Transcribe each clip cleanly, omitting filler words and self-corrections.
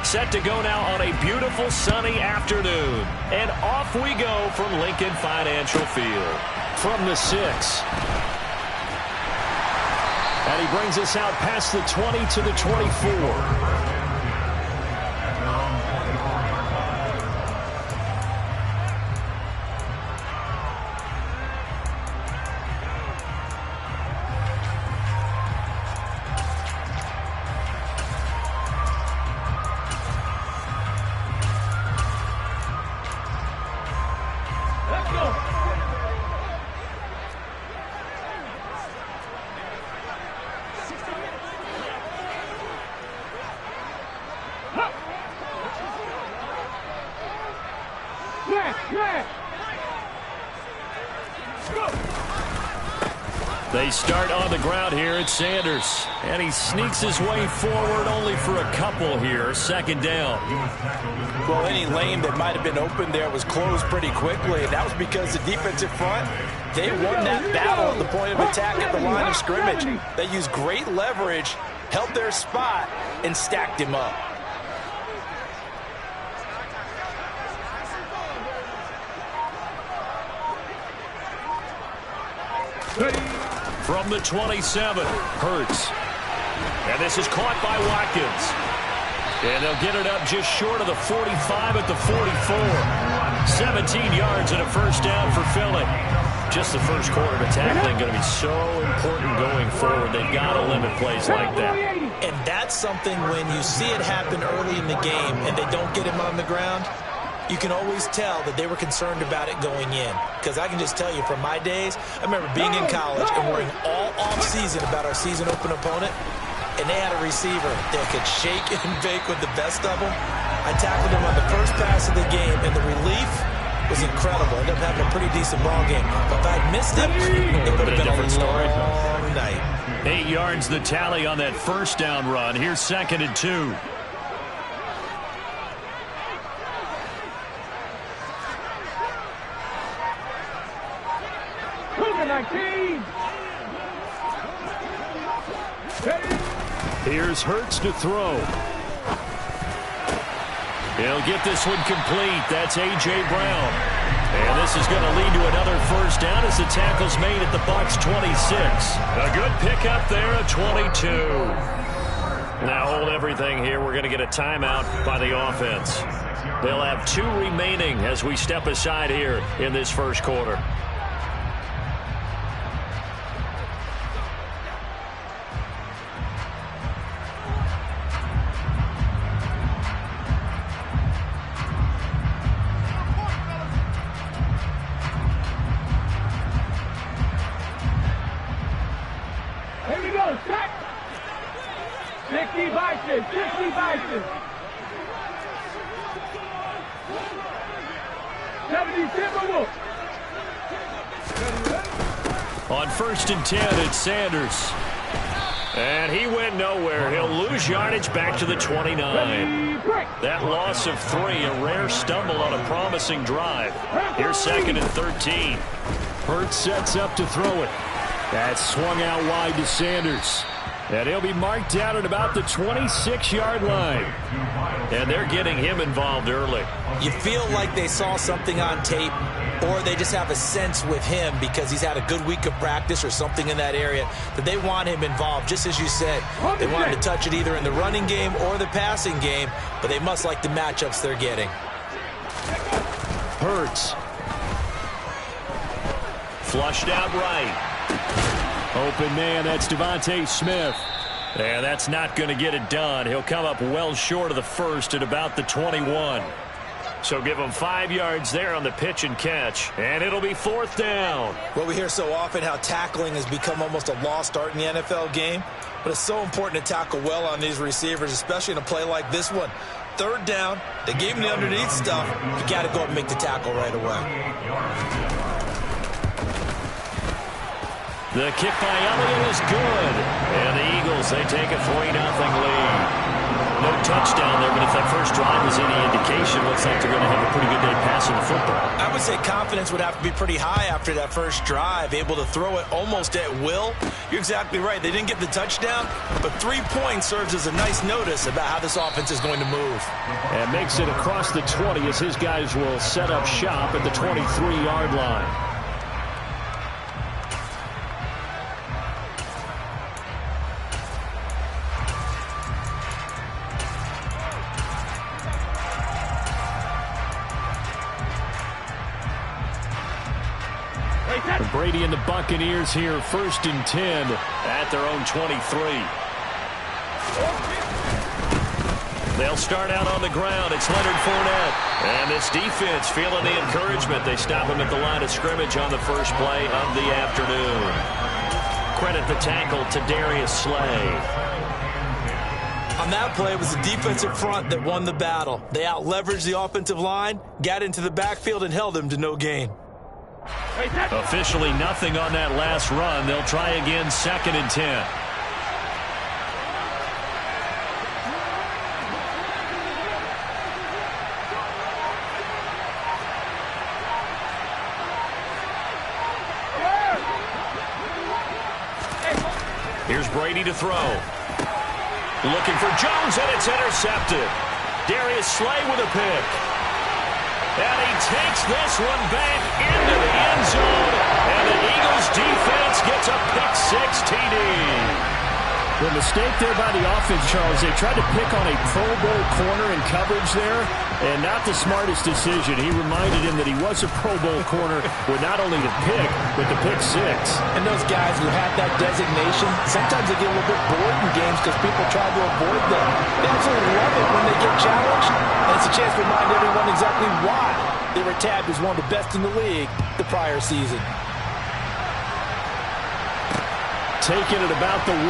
set to go now on a beautiful sunny afternoon. And off we go from Lincoln Financial Field. From the 6. And he brings us out past the 20 to the 24. They start on the ground here at Sanders. And he sneaks his way forward only for a couple here. Second down. Well, any lane that might have been open there was closed pretty quickly. And that was because the defensive front, they won that battle at the point of attack at the line of scrimmage. They used great leverage, held their spot, and stacked him up. From the 27, Hurts. And this is caught by Watkins. And they'll get it up just short of the 45 at the 44. 17 yards and a first down for Philly. Just the first quarter of tackling going to be so important going forward. They've got to limit plays like that. And that's something when you see it happen early in the game and they don't get him on the ground, you can always tell that they were concerned about it going in. Because I can just tell you from my days, I remember being in college and worrying all off-season about our season open opponent, and they had a receiver that could shake and bake with the best of them. I tackled him on the first pass of the game, and the relief was incredible. I ended up having a pretty decent ball game. But if I'd missed him, it would have been a long night. 8 yards the tally on that first down run. Here's 2nd and 2. Here's Hurts to throw. He'll get this one complete. That's A.J. Brown. And this is going to lead to another first down as the tackle's made at the Bucs 26. A good pickup there at 22. Now hold everything here. We're going to get a timeout by the offense. They'll have 2 remaining as we step aside here in this first quarter. On 1st and 10, it's Sanders. And he went nowhere. He'll lose yardage back to the 29. That loss of 3, a rare stumble on a promising drive. Here's 2nd and 13. Hurts sets up to throw it. That's swung out wide to Sanders. And he'll be marked down at about the 26-yard line. And they're getting him involved early. You feel like they saw something on tape, or they just have a sense with him because he's had a good week of practice or something in that area that they want him involved. Just as you said, they want him to touch it either in the running game or the passing game, but they must like the matchups they're getting. Hurts. Flushed out right. Open man, that's Devontae Smith. And that's not going to get it done. He'll come up well short of the first at about the 21. So give him 5 yards there on the pitch and catch. And it'll be 4th down. Well, we hear so often how tackling has become almost a lost art in the NFL game. But it's so important to tackle well on these receivers, especially in a play like this one. 3rd down, they gave him the underneath stuff. You got to go up and make the tackle right away. The kick by Elliott is good. And the Eagles, they take a 3-0 lead. No touchdown there, but if that first drive was any indication, looks like they're going to have a pretty good day passing the football. I would say confidence would have to be pretty high after that first drive, able to throw it almost at will. You're exactly right. They didn't get the touchdown, but 3 points serves as a nice notice about how this offense is going to move. And makes it across the 20 as his guys will set up shop at the 23-yard line. Brady and the Buccaneers here, 1st and 10 at their own 23. They'll start out on the ground. It's Leonard Fournette. And this defense feeling the encouragement. They stop him at the line of scrimmage on the first play of the afternoon. Credit the tackle to Darius Slay. On that play, it was the defensive front that won the battle. They out-leveraged the offensive line, got into the backfield, and held him to no gain. Officially nothing on that last run. They'll try again, 2nd and 10. Here's Brady to throw. Looking for Jones, and it's intercepted. Darius Slay with a pick. And he takes this one back into the end zone. And the Eagles defense gets a pick-6 TD. The mistake there by the offense, Charles, they tried to pick on a Pro Bowl corner in coverage there, and not the smartest decision. He reminded him that he was a Pro Bowl corner with not only the pick, but the pick-6. And those guys who have that designation, sometimes they get a little bit bored in games because people try to avoid them. They absolutely love it when they get challenged, and it's a chance to remind everyone exactly why they were tabbed as one of the best in the league the prior season. Taking it about the 1.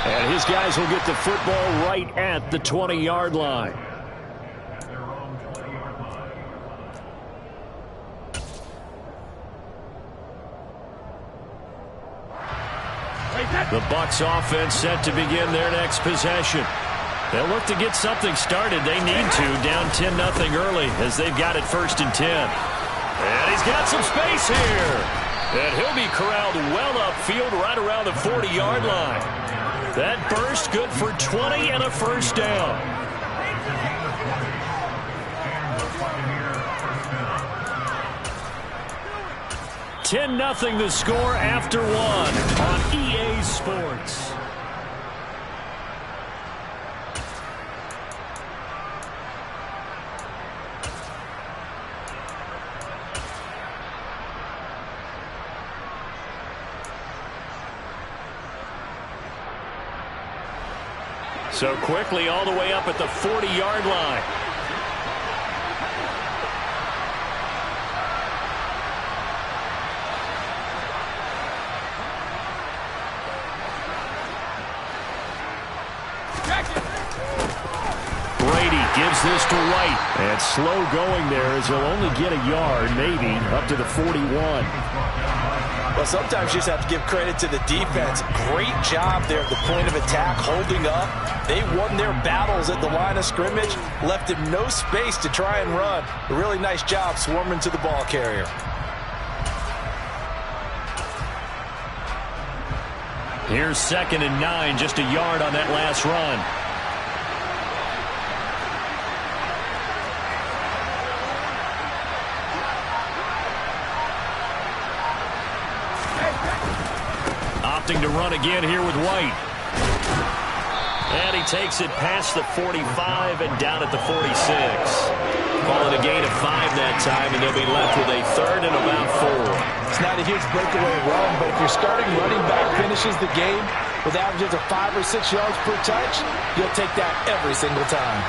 And his guys will get the football right at the 20-yard line. The Bucs offense set to begin their next possession. They'll look to get something started. They need to, down 10-0 early as they've got it 1st and 10. And he's got some space here. And he'll be corralled well upfield right around the 40-yard line. That burst good for 20 and a first down. $10-0 the score after 1 on EA Sports. So quickly all the way up at the 40-yard line. Brady gives this to White. And slow going there as he'll only get a yard, maybe, up to the 41. Well, sometimes you just have to give credit to the defense. Great job there at the point of attack, holding up. They won their battles at the line of scrimmage, left him no space to try and run. A really nice job swarming to the ball carrier. Here's 2nd and 9, just a yard on that last run. Opting to run again here with White. And he takes it past the 45 and down at the 46. Call it a gain of 5 that time, and they'll be left with a 3rd and about 4. It's not a huge breakaway run, but if your starting running back finishes the game with averages of 5 or 6 yards per touch, you'll take that every single time.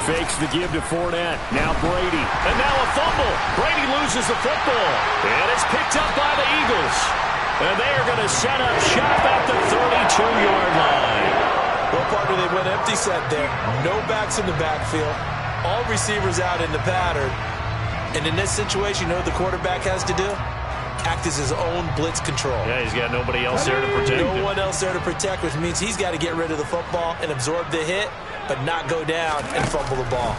Fakes the give to Fournette. Now Brady. And now a fumble. Brady loses the football. And it's picked up by the Eagles. And they are going to set up shop at the 32-yard line. Well, partner, they went empty set there. No backs in the backfield. All receivers out in the pattern. And in this situation, you know what the quarterback has to do? Act as his own blitz control. Yeah, he's got nobody else there to protect him. No one else there to protect, which means he's got to get rid of the football and absorb the hit, but not go down and fumble the ball.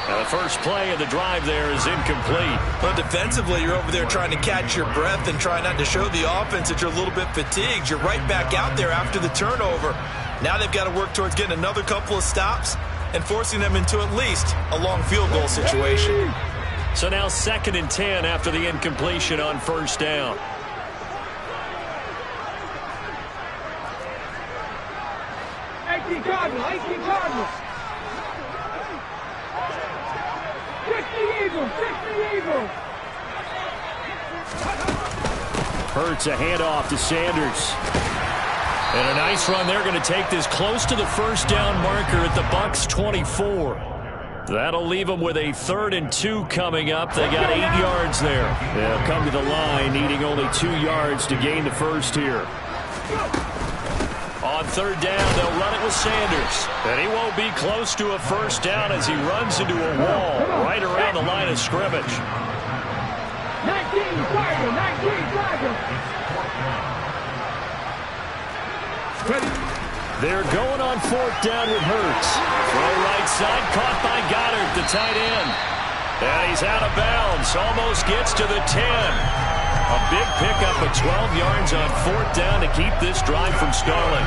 Now the first play of the drive there is incomplete. Well, defensively, you're over there trying to catch your breath and try not to show the offense that you're a little bit fatigued. You're right back out there after the turnover. Now they've got to work towards getting another couple of stops and forcing them into at least a long field goal situation. So now 2nd and 10 after the incompletion on first down. Cardinal. 60 Eagles. Hurts a handoff to Sanders. And a nice run. They're going to take this close to the first down marker at the Bucs 24. That'll leave them with a 3rd and 2 coming up. They got 8 yards there. They'll come to the line needing only 2 yards to gain the first here. On 3rd down, they'll run it with Sanders. And he won't be close to a first down as he runs into a wall right around the line of scrimmage. 19 Tiger. They're going on 4th down with Hurts. Throw right side, caught by Goddard, the tight end. And he's out of bounds, almost gets to the 10. A big pickup of 12 yards on 4th down to keep this drive from stalling.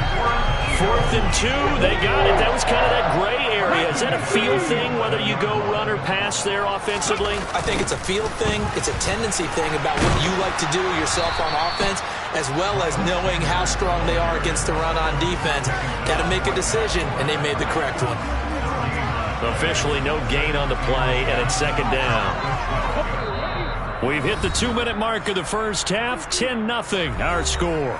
4th and 2, they got it. That was kind of that gray area. Is that a feel thing, whether you go run or pass there offensively? I think it's a feel thing. It's a tendency thing about what you like to do yourself on offense, as well as knowing how strong they are against the run on defense. Got to make a decision, and they made the correct one. Officially no gain on the play, and it's 2nd down. We've hit the 2-minute mark of the first half. 10-0 our score.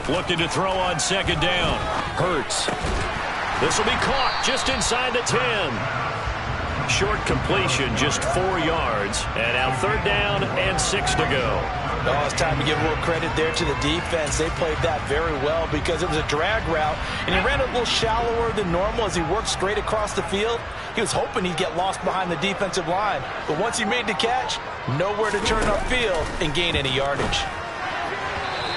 Looking to throw on 2nd down. Hurts. This will be caught just inside the 10. Short completion, just 4 yards. And now 3rd down and 6 to go. Oh, it's time to give more credit there to the defense. They played that very well because it was a drag route, and he ran a little shallower than normal as he worked straight across the field. He was hoping he'd get lost behind the defensive line. But once he made the catch, nowhere to turn upfield and gain any yardage.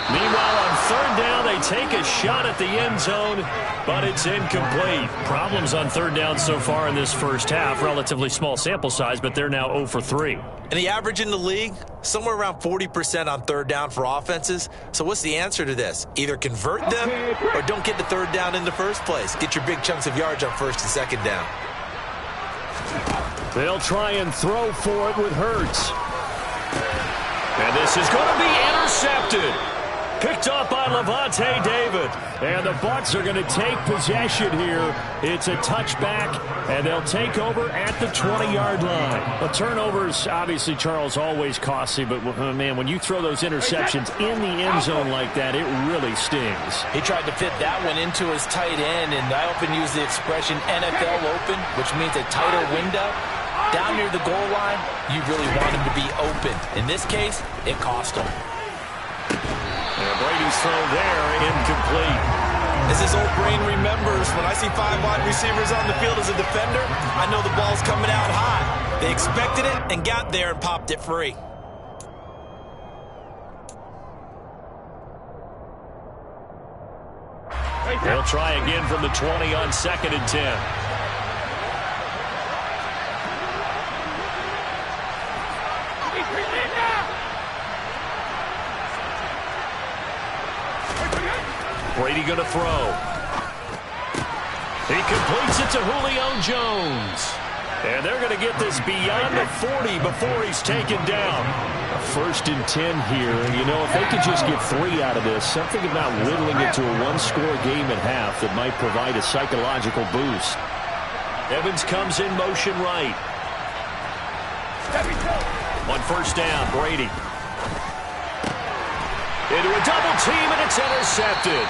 Meanwhile, on 3rd down, they take a shot at the end zone, but it's incomplete. Problems on 3rd down so far in this first half. Relatively small sample size, but they're now 0 for 3. And the average in the league, somewhere around 40% on 3rd down for offenses. So what's the answer to this? Either convert them or don't get the 3rd down in the first place. Get your big chunks of yards on 1st and 2nd down. They'll try and throw for it with Hurts. And this is going to be intercepted. Picked up by Levante David. And the Bucs are going to take possession here. It's a touchback, and they'll take over at the 20-yard line. The turnovers, obviously, Charles, always costly, but, man, when you throw those interceptions in the end zone like that, it really stings. He tried to fit that one into his tight end, and I often use the expression NFL open, which means a tighter window. Down near the goal line, you really want him to be open. In this case, it cost him. And Brady's throw there, incomplete. As his old brain remembers, when I see 5 wide receivers on the field as a defender, I know the ball's coming out high. They expected it and got there and popped it free. They'll try again from the 20 on 2nd and 10. Brady going to throw. He completes it to Julio Jones. And they're going to get this beyond the 40 before he's taken down. 1st and 10 here. You know, if they could just get 3 out of this, something about whittling it to a 1-score game at half that might provide a psychological boost. Evans comes in motion right. On first down, Brady. Into a double team, and it's intercepted.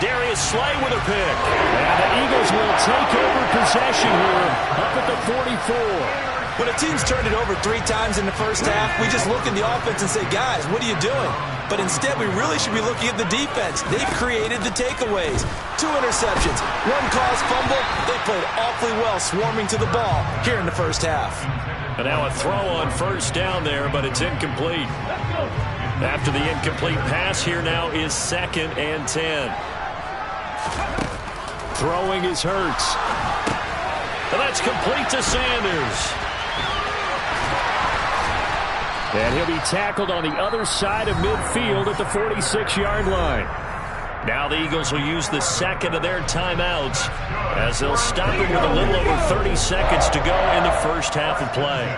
Darius Slay with a pick. And the Eagles will take over possession here up at the 44. When a team's turned it over 3 times in the first half, we just look at the offense and say, guys, what are you doing? But instead, we really should be looking at the defense. They've created the takeaways. 2 interceptions, 1 caused fumble. They played awfully well swarming to the ball here in the first half. And now a throw on first down there, but it's incomplete. After the incomplete pass, here now is 2nd and 10. Throwing is Hurts. And that's complete to Sanders. And he'll be tackled on the other side of midfield at the 46-yard line. Now the Eagles will use the second of their timeouts as they'll stop him with a little over 30 seconds to go in the first half of play.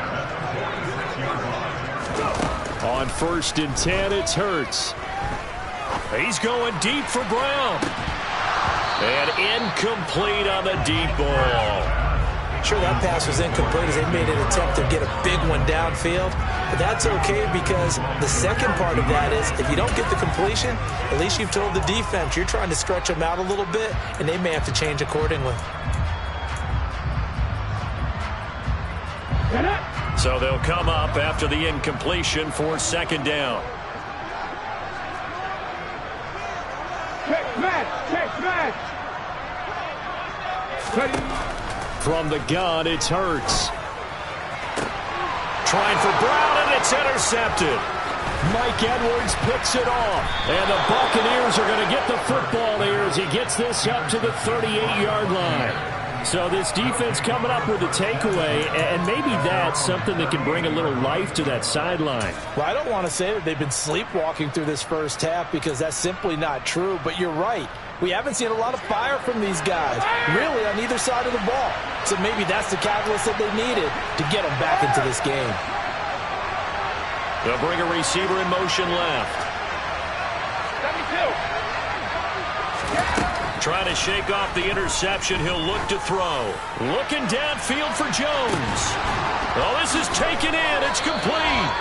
On 1st and 10, it's Hurts. He's going deep for Brown. And incomplete on the deep ball. Sure, that pass was incomplete as they made an attempt to get a big one downfield. But that's okay because the second part of that is if you don't get the completion, at least you've told the defense you're trying to stretch them out a little bit, and they may have to change accordingly. So they'll come up after the incompletion for 2nd down. Check match. From the gun, it's Hurts. Trying for Brown, and it's intercepted. Mike Edwards picks it off. And the Buccaneers are going to get the football here as he gets this up to the 38-yard line. So this defense coming up with a takeaway, and maybe that's something that can bring a little life to that sideline. Well, I don't want to say that they've been sleepwalking through this first half because that's simply not true, but you're right. We haven't seen a lot of fire from these guys, really, on either side of the ball. So maybe that's the catalyst that they needed to get them back into this game. They'll bring a receiver in motion left. 72. Trying to shake off the interception. He'll look to throw. Looking downfield for Jones. Oh, this is taken in. It's complete.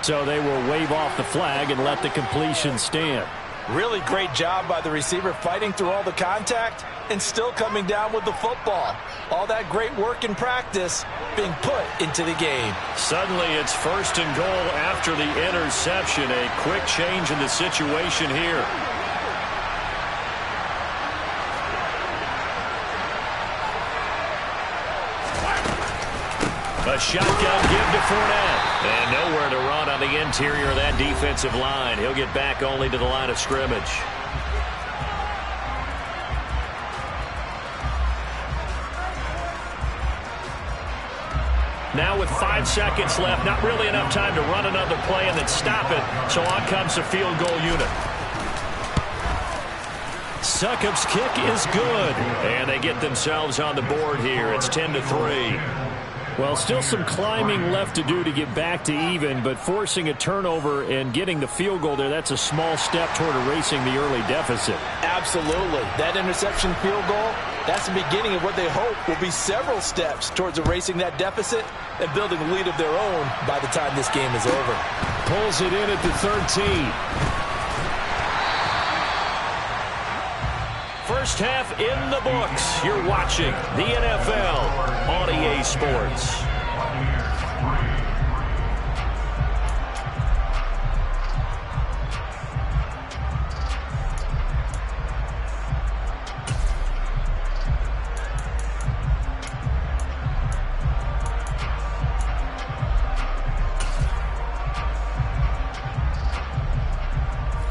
So they will wave off the flag and let the completion stand. Really great job by the receiver fighting through all the contact and still coming down with the football. All that great work in practice being put into the game. Suddenly it's 1st and goal after the interception. A quick change in the situation here. A shotgun give to Fournette. And nowhere to run on the interior of that defensive line. He'll get back only to the line of scrimmage. Now with 5 seconds left, not really enough time to run another play and then stop it. So on comes the field goal unit. Succop's kick is good. And they get themselves on the board here. It's 10-3. Well, still some climbing left to do to get back to even, but forcing a turnover and getting the field goal there, that's a small step toward erasing the early deficit. Absolutely. That interception field goal, that's the beginning of what they hope will be several steps towards erasing that deficit and building a lead of their own by the time this game is over. Pulls it in at the 13. First half in the books. You're watching the NFL on EA Sports.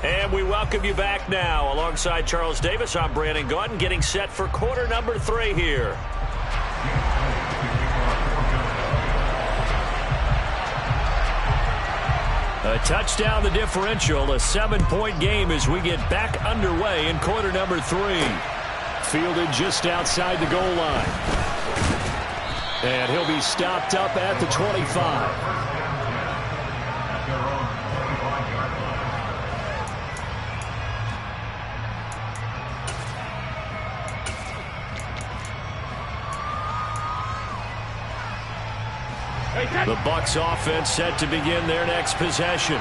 And we welcome you back now. Alongside Charles Davis, I'm Brandon Gaudin, getting set for quarter number 3 here. A touchdown, the differential, a 7-point game as we get back underway in quarter number 3. Fielded just outside the goal line. And he'll be stopped up at the 25. The Bucs offense set to begin their next possession.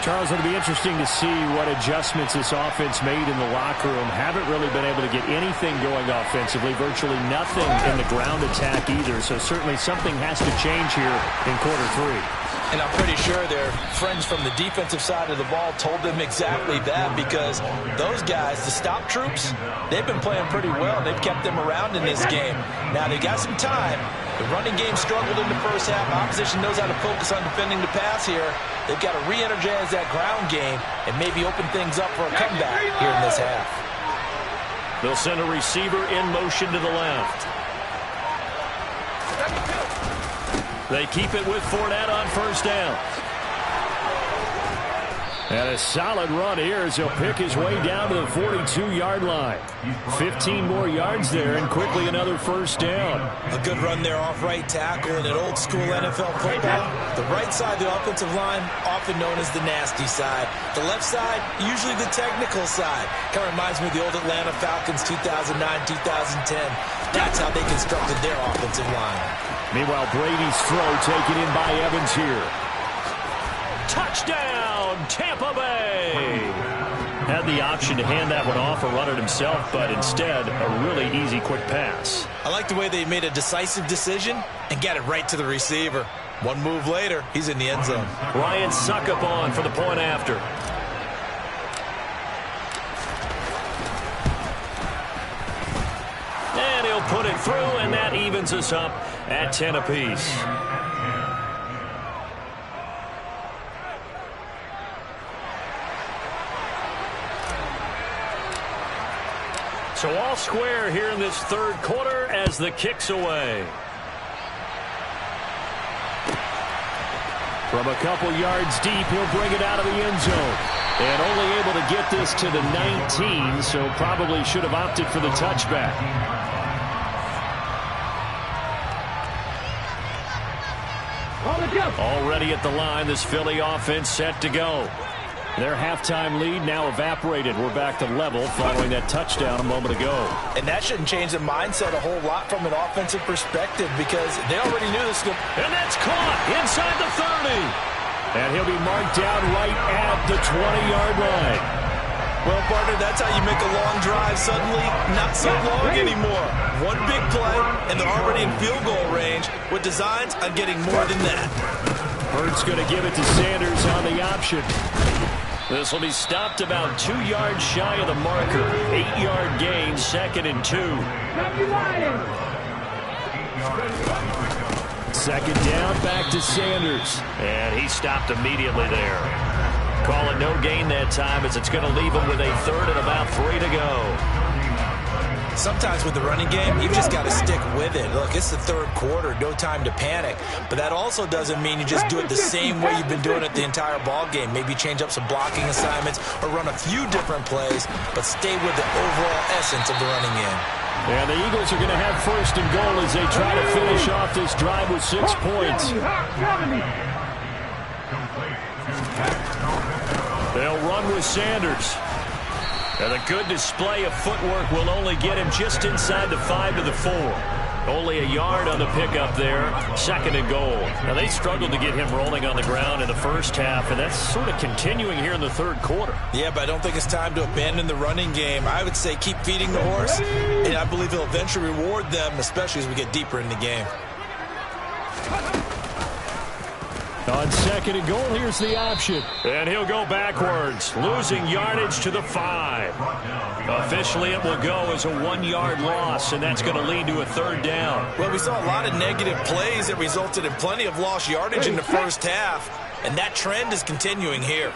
Charles, it'll be interesting to see what adjustments this offense made in the locker room. Haven't really been able to get anything going offensively, virtually nothing in the ground attack either. So certainly something has to change here in quarter three. And I'm pretty sure their friends from the defensive side of the ball told them exactly that, because those guys, the stop troops, they've been playing pretty well. They've kept them around in this game. Now, they got some time. The running game struggled in the first half. Opposition knows how to focus on defending the pass here. They've got to re-energize that ground game and maybe open things up for a comeback here in this half. They'll send a receiver in motion to the left. They keep it with Fournette on first down. And a solid run here as he'll pick his way down to the 42-yard line. 15 more yards there and quickly another first down. A good run there off right tackle in an old-school NFL football. The right side of the offensive line, often known as the nasty side. The left side, usually the technical side. Kind of reminds me of the old Atlanta Falcons 2009-2010. That's how they constructed their offensive line. Meanwhile, Brady's throw taken in by Evans here. Touchdown, Tampa Bay! Had the option to hand that one off or run it himself, but instead, a really easy, quick pass. I like the way they made a decisive decision and got it right to the receiver. One move later, he's in the end zone. Ryan Suckup on for the point after. And he'll put it through, and that evens us up at 10 apiece. So all square here in this third quarter as the kick's away. From a couple yards deep, he'll bring it out of the end zone. And only able to get this to the 19, so probably should have opted for the touchback. Already at the line, this Philly offense set to go. Their halftime lead now evaporated. We're back to level following that touchdown a moment ago. And that shouldn't change the mindset a whole lot from an offensive perspective, because they already knew this. And that's caught inside the 30. And he'll be marked down right at the 20-yard line. Well, partner, that's how you make a long drive suddenly not so long anymore. One big play, and they're already in field goal range with designs on getting more than that. Hurts going to give it to Sanders on the option. This will be stopped about 2 yards shy of the marker. 8-yard gain, 2nd and 2. Second down, back to Sanders. And he stopped immediately there. Call it no gain that time, as it's going to leave him with a third and about 3 to go. Sometimes with the running game, you've just got to stick with it. Look, it's the third quarter, no time to panic. But that also doesn't mean you just do it the same way you've been doing it the entire ball game. Maybe change up some blocking assignments or run a few different plays, but stay with the overall essence of the running game. And the Eagles are going to have first and goal as they try to finish off this drive with 6 points. They'll run with Sanders. And a good display of footwork will only get him just inside the 5 to the 4. Only a yard on the pickup there. 2nd and goal. Now, they struggled to get him rolling on the ground in the first half, and that's sort of continuing here in the third quarter. Yeah, but I don't think it's time to abandon the running game. I would say keep feeding the horse, and I believe he'll eventually reward them, especially as we get deeper in the game. On 2nd and goal, here's the option. And he'll go backwards, losing yardage to the 5. Officially, it will go as a 1-yard loss, and that's going to lead to a third down. Well, we saw a lot of negative plays that resulted in plenty of lost yardage in the first half, and that trend is continuing here.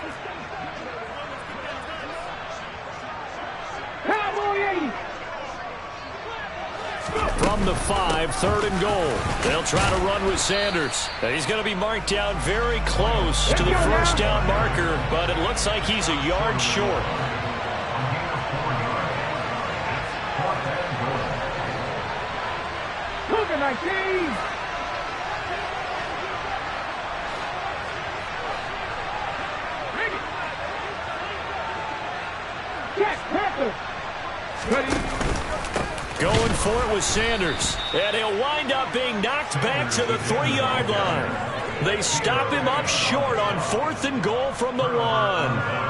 From the 5, 3rd and goal. They'll try to run with Sanders. He's going to be marked down very close to the first down marker, but it looks like he's a yard short. Going for it with Sanders. And he'll wind up being knocked back to the 3-yard line. They stop him up short on 4th and goal from the 1.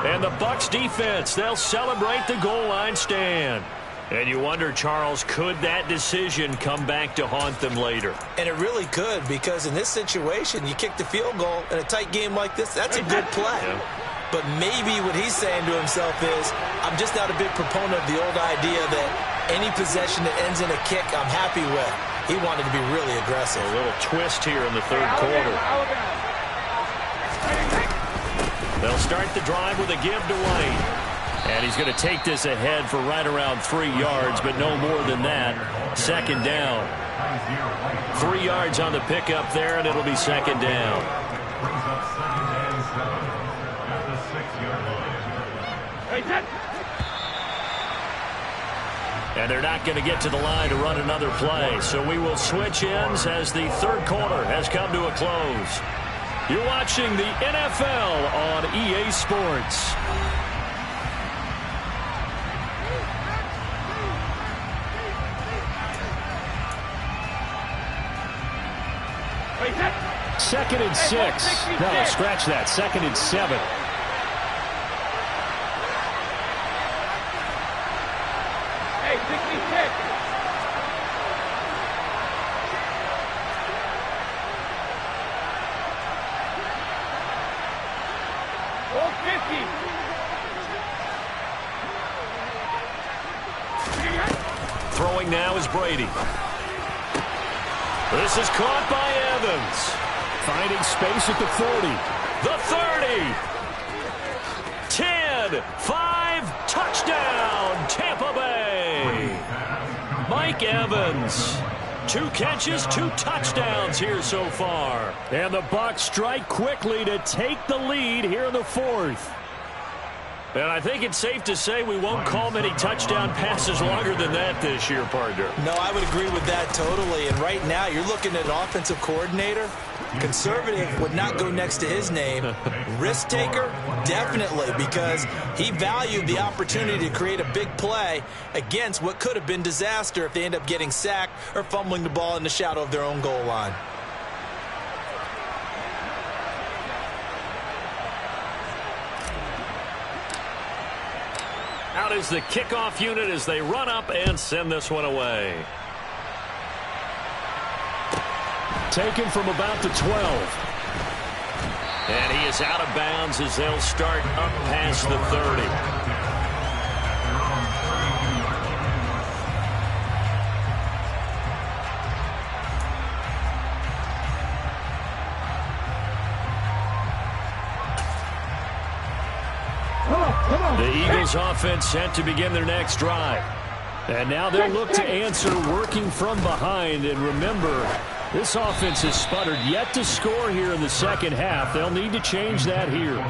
And the Bucs defense, they'll celebrate the goal line stand. And you wonder, Charles, could that decision come back to haunt them later? And it really could, because in this situation, you kick the field goal in a tight game like this, that's a good play. Yeah. But maybe what he's saying to himself is, I'm just not a big proponent of the old idea that any possession that ends in a kick I'm happy with. He wanted to be really aggressive. A little twist here in the 3rd quarter. They'll start the drive with a give to White. And he's going to take this ahead for right around 3 yards, but no more than that. 2nd down. 3 yards on the pickup there, and it'll be 2nd down. And they're not going to get to the line to run another play. So we will switch ends as the 3rd quarter has come to a close. You're watching the NFL on EA Sports. Second and 6. No, scratch that. 2nd and 7. Hey, 66. All 50. Throwing now is Brady. This is caught by Evans. Finding space at the 40. The 30. 10. 5. Touchdown, Tampa Bay. Mike Evans. 2 catches, 2 touchdowns here so far. And the Bucs strike quickly to take the lead here in the 4th. And I think it's safe to say we won't call many touchdown passes longer than that this year, partner. No, I would agree with that totally. And right now, you're looking at an offensive coordinator. Conservative would not go next to his name. Risk taker, definitely, because he valued the opportunity to create a big play against what could have been disaster if they end up getting sacked or fumbling the ball in the shadow of their own goal line. Out is the kickoff unit as they run up and send this one away. Taken from about the 12. And he is out of bounds as they'll start up past the 30. The Eagles offense set to begin their next drive. And now they'll look to answer working from behind. And remember, this offense has sputtered yet to score here in the 2nd half. They'll need to change that here.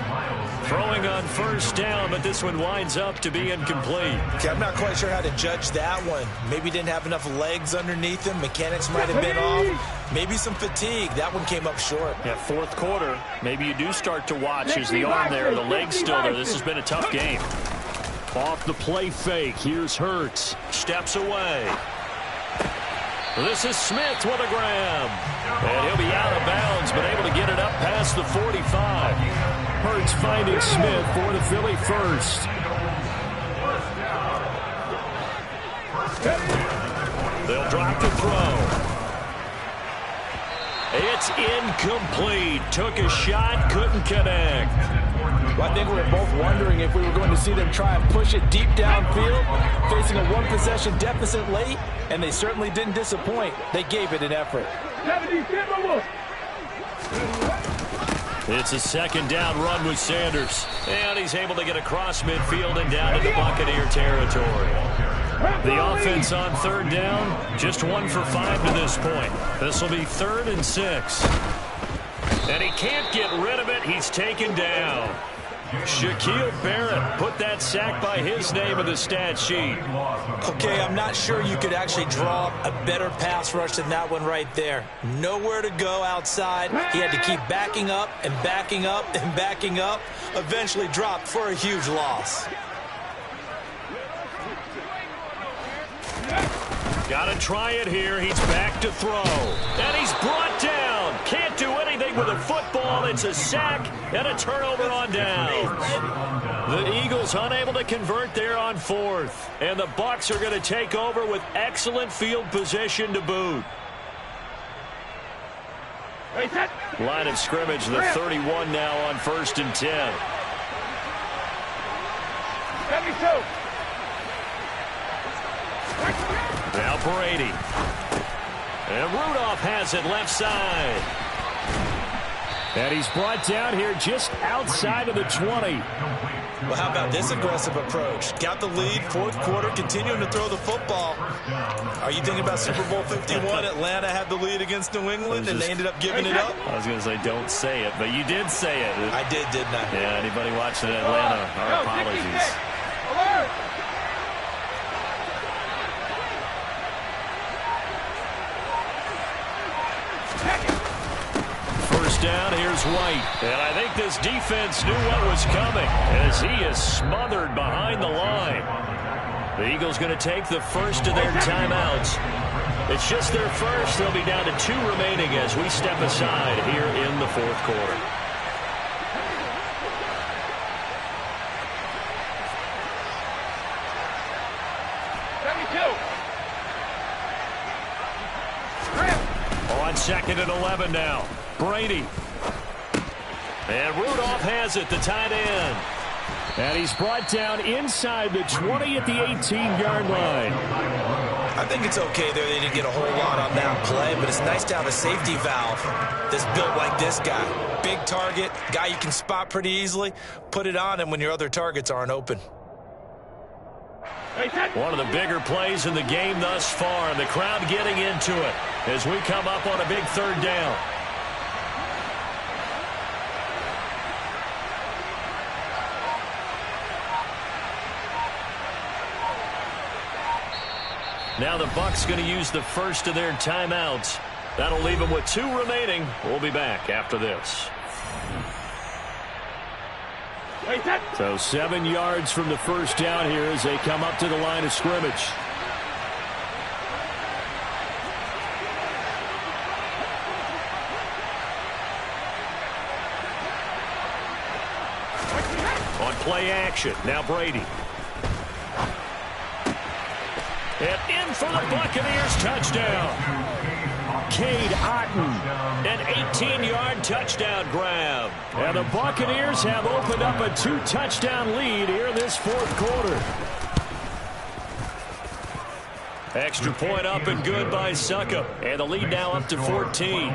Throwing on 1st down, but this one winds up to be incomplete. Okay, I'm not quite sure how to judge that one. Maybe didn't have enough legs underneath him. Mechanics might have been off. Maybe some fatigue. That one came up short. Yeah, 4th quarter. Maybe you do start to watch as the arm there, the leg's still there. This has been a tough game. Off the play fake. Here's Hurts. Steps away. This is Smith with a grab. And he'll be out of bounds, but able to get it up past the 45. Hurts finding Smith for the Philly first. They'll drop the throw. It's incomplete. Took a shot, couldn't connect. Well, I think we were both wondering if we were going to see them try and push it deep downfield, facing a 1-possession deficit late, and they certainly didn't disappoint. They gave it an effort. It's a 2nd down run with Sanders. And he's able to get across midfield and down into Buccaneer territory. The offense on 3rd down, just 1 for 5 to this point. This will be 3rd and 6. And he can't get rid of it. He's taken down. Shaquille Barrett put that sack by his name in the stat sheet. Okay, I'm not sure you could actually draw a better pass rush than that one right there. Nowhere to go outside. He had to keep backing up and backing up and backing up. Eventually dropped for a huge loss. Got to try it here. He's back to throw. And he's brought down. Can't do anything with a football. It's a sack and a turnover on downs. The Eagles unable to convert there on fourth. And the Bucs are going to take over with excellent field position to boot. Line of scrimmage, the 31 now on 1st and 10. 72. Now Brady. And Rudolph has it left side. And he's brought down here just outside of the 20. Well, how about this aggressive approach? Got the lead, fourth quarter, continuing to throw the football. Are you thinking about Super Bowl 51? Atlanta had the lead against New England, and they ended up giving it up? I was going to say, don't say it, but you did say it. I did, didn't I? Yeah, anybody watching Atlanta, our apologies. Alert! First down, here's White. And I think this defense knew what was coming as he is smothered behind the line. The Eagles going to take the first of their timeouts. It's just their first. They'll be down to 2 remaining as we step aside here in the fourth quarter. On 2nd and 11 now. Brady. And Rudolph has it, the tight end. And he's brought down inside the 20 at the 18-yard line. I think it's okay there. They didn't get a whole lot on that play, but it's nice to have a safety valve that's built like this guy. Big target, guy you can spot pretty easily. Put it on him when your other targets aren't open. One of the bigger plays in the game thus far, and the crowd getting into it as we come up on a big 3rd down. Now the Bucs going to use the first of their timeouts. That'll leave them with 2 remaining. We'll be back after this. So 7 yards from the first down here as they come up to the line of scrimmage. On play action, now Brady. And in for the Buccaneers, touchdown. Cade Otton, an 18-yard touchdown grab. And the Buccaneers have opened up a 2-touchdown lead here in this fourth quarter. Extra point up and good by Suckup. And the lead now up to 14.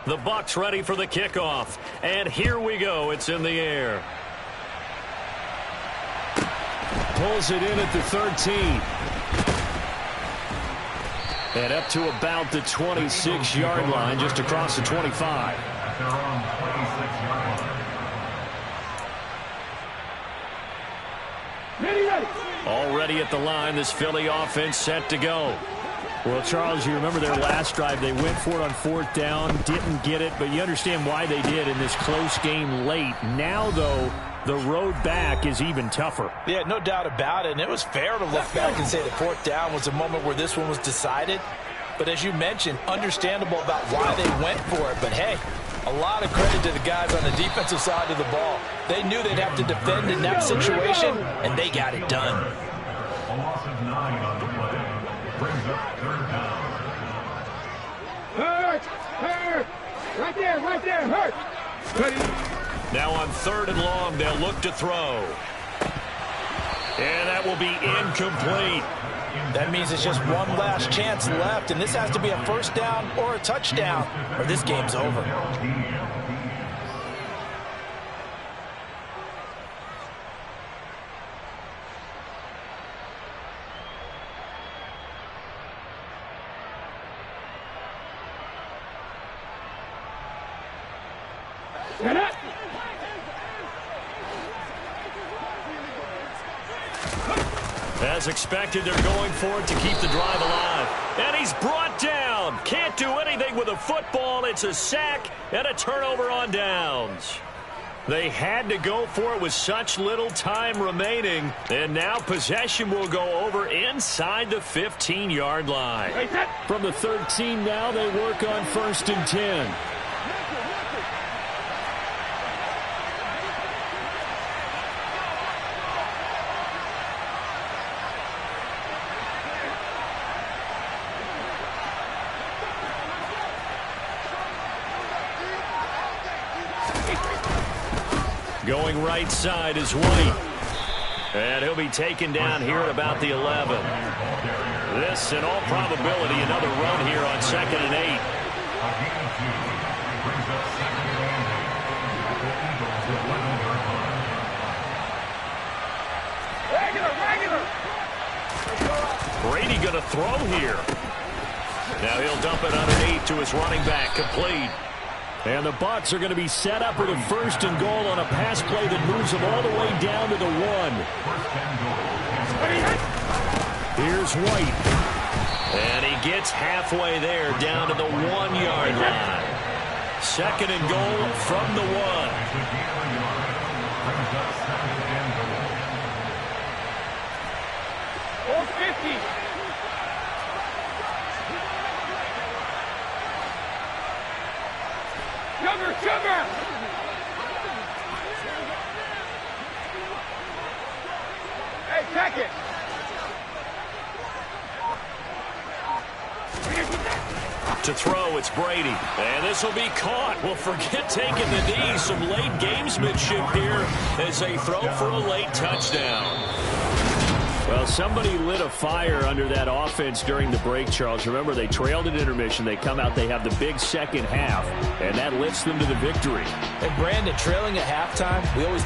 The Bucs ready for the kickoff. And here we go. It's in the air. Pulls it in at the 13. And up to about the 26-yard line, just across the 25. Already at the line, this Philly offense set to go. Well, Charles, you remember their last drive. They went for it on 4th down, didn't get it, but you understand why they did in this close game late. Now, though, the road back is even tougher. Yeah, no doubt about it, and it was fair to look back and say the 4th down was a moment where this one was decided. But as you mentioned, understandable about why they went for it. But, hey, a lot of credit to the guys on the defensive side of the ball. They knew they'd have to defend in that situation, and they got it done. A loss of 9 on the play. Brings up 3rd down. Hurt! Right there, hurt! Now on 3rd and long, they'll look to throw. And that will be incomplete. That means it's just one last chance left, and this has to be a 1st down or a touchdown, or this game's over. As expected, they're going for it to keep the drive alive. And he's brought down. Can't do anything with a football. It's a sack and a turnover on downs. They had to go for it with such little time remaining. And now possession will go over inside the 15-yard line. From the 13 now, they work on 1st and 10. Going right side is White. And he'll be taken down here at about the 11. This, in all probability, another run here on 2nd and 8. Brady going to throw here. Now he'll dump it underneath to his running back, complete. And the Bucs are going to be set up with a 1st and goal on a pass play that moves them all the way down to the 1. Here's White. And he gets halfway there down to the 1-yard line. 2nd and goal from the 1. Old 50. Sugar! Hey, check it! To throw, it's Brady. And this will be caught. Well, forget taking the knee. Some late gamesmanship here as they throw for a late touchdown. Well, somebody lit a fire under that offense during the break, Charles. Remember, they trailed at intermission. They come out, they have the big second half, and that lifts them to the victory. And Brandon, trailing at halftime, we always